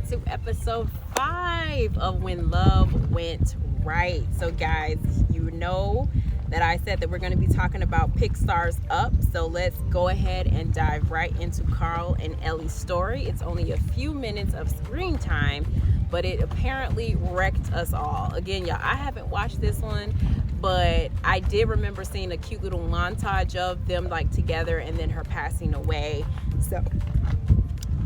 to episode 5 of When Love Went Right. So guys, you know that I said that we're going to be talking about Pixar's Up. So let's go ahead and dive right into Carl and Ellie's story. It's only a few minutes of screen time, but it apparently wrecked us all. Again, y'all, I haven't watched this one, but I did remember seeing a cute little montage of them like together and then her passing away. So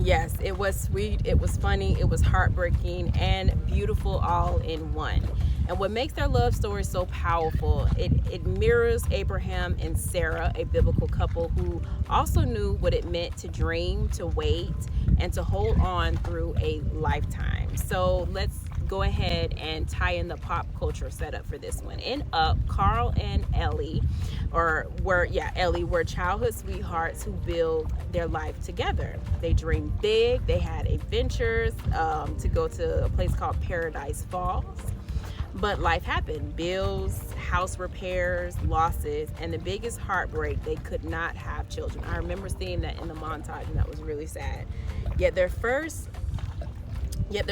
yes, it was sweet, it was funny, it was heartbreaking and beautiful all in one. And what makes their love story so powerful, it mirrors Abraham and Sarah, a biblical couple who also knew what it meant to dream, to wait, and to hold on through a lifetime. So let's go ahead and tie in the pop culture setup for this one. In Up, Carl and Ellie were childhood sweethearts who build their life together. They dreamed big, they had adventures to go to a place called Paradise Falls. But life happened. Bills, house repairs, losses, and the biggest heartbreak, they could not have children. I remember seeing that in the montage, and that was really sad. Yet their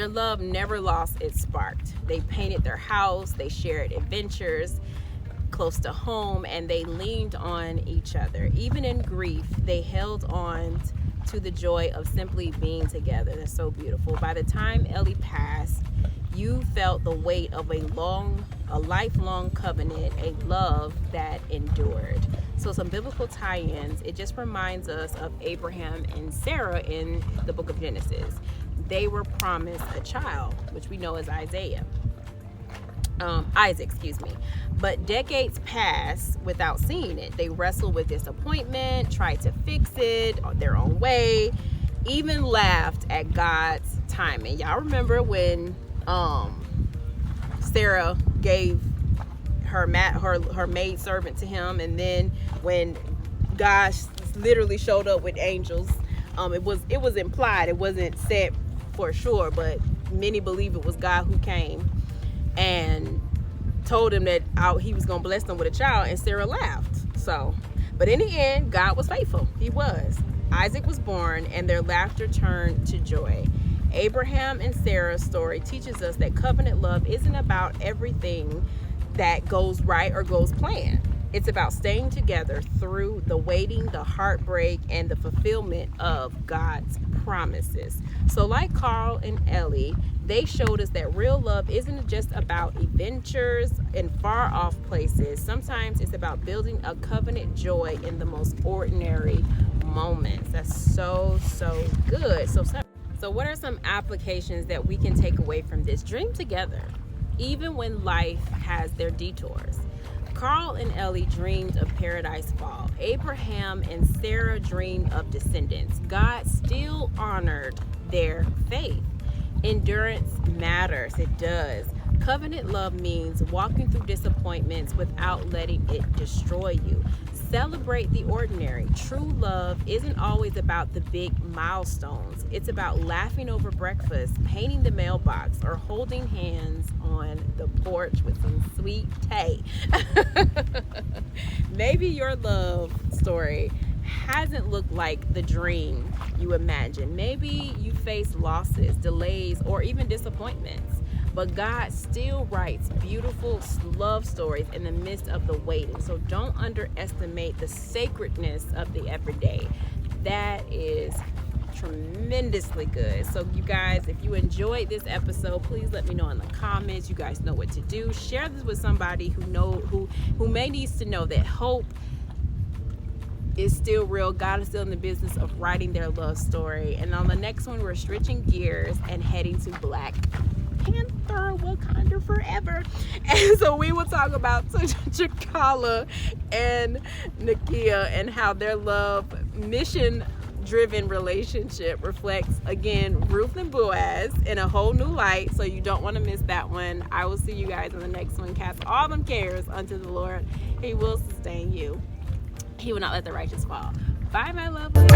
love never lost its spark. They painted their house, they shared adventures close to home, and they leaned on each other. Even in grief, they held on to the joy of simply being together. That's so beautiful. By the time Ellie passed, you felt the weight of a lifelong covenant, a love that endured. So some biblical tie-ins, it just reminds us of Abraham and Sarah in the book of Genesis. They were promised a child, which we know as Isaac, but decades passed without seeing it. They wrestled with disappointment, tried to fix it their own way, even laughed at God's timing. Y'all remember when Sarah gave her maid servant to him, and then when God literally showed up with angels, it was implied, it wasn't said for sure, but many believe it was God who came and told him that he was going to bless them with a child, and Sarah laughed. But in the end, God was faithful. He was. Isaac was born, and their laughter turned to joy. Abraham and Sarah's story teaches us that covenant love isn't about everything that goes right or goes planned. It's about staying together through the waiting, the heartbreak, and the fulfillment of God's promises. So like Carl and Ellie, they showed us that real love isn't just about adventures in far off places. Sometimes it's about building a covenant joy in the most ordinary moments. That's so good. So what are some applications that we can take away from this? Dream together, even when life has their detours. Carl and Ellie dreamed of Paradise Fall. Abraham and Sarah dreamed of descendants. God still honored their faith. Endurance matters. It does. Covenant love means walking through disappointments without letting it destroy you. Celebrate the ordinary. True love isn't always about the big milestones. It's about laughing over breakfast, painting the mailbox, or holding hands on the porch with some sweet tea. Maybe your love story hasn't looked like the dream you imagined. Maybe you face losses, delays, or even disappointments. But God still writes beautiful love stories in the midst of the waiting. So don't underestimate the sacredness of the everyday. That is tremendously good. So you guys, if you enjoyed this episode, please let me know in the comments. You guys know what to do. Share this with somebody who may needs to know that hope is still real. God is still in the business of writing their love story. And on the next one, we're switching gears and heading to Black Panther, Wakanda forever. And so we will talk about T'Challa and Nakia and how their love mission-driven relationship reflects, again, Ruth and Boaz in a whole new light. So you don't want to miss that one. I will see you guys in the next one. Cast all them cares unto the Lord. He will sustain you. He will not let the righteous fall. Bye, my lovely.